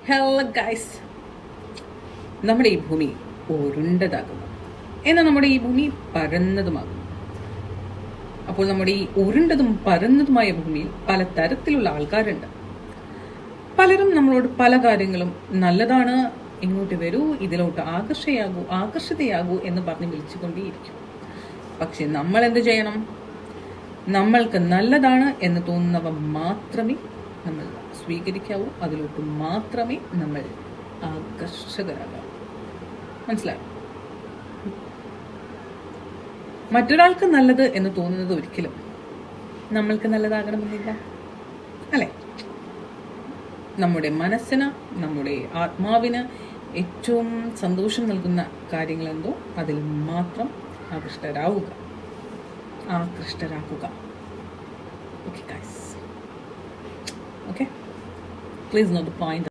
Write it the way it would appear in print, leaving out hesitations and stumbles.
Hello guys, നമ്മുടെ ഈ ഭൂമി ഉരുണ്ടതാകുന്നു, എന്നാൽ നമ്മുടെ ഈ ഭൂമി പരന്നതുമാകുന്നു. അപ്പോൾ നമ്മുടെ ഈ ഉരുണ്ടതും പരന്നതുമായ ഭൂമിയിൽ പല തരത്തിലുള്ള ആൾക്കാരുണ്ട്. പലരും നമ്മളോട് പല കാര്യങ്ങളും നല്ലതാണ്, ഇങ്ങോട്ട് വരൂ, ഇതിലോട്ട് ആകർഷിതയാകൂ എന്ന് പറഞ്ഞ് വിളിച്ചുകൊണ്ടേയിരിക്കും. പക്ഷെ നമ്മൾ എന്ത് ചെയ്യണം? നമ്മൾക്ക് നല്ലതാണ് എന്ന് തോന്നുന്നവ മാത്രമേ നമ്മൾ സ്വീകരിക്കാവൂ, അതിലോട്ട് മാത്രമേ നമ്മൾ ആകർഷകരാകാവൂ. മനസ്സിലായോ? മറ്റൊരാൾക്ക് നല്ലത് എന്ന് തോന്നുന്നത് ഒരിക്കലും നമ്മൾക്ക് നല്ലതാകണമെന്നില്ല, അല്ലേ? നമ്മുടെ മനസ്സിന്, നമ്മുടെ ആത്മാവിന് ഏറ്റവും സന്തോഷം നൽകുന്ന കാര്യങ്ങൾ എന്തോ അതിൽ മാത്രം ആകൃഷ്ടരാകുക. Okay guys, okay, please note the point.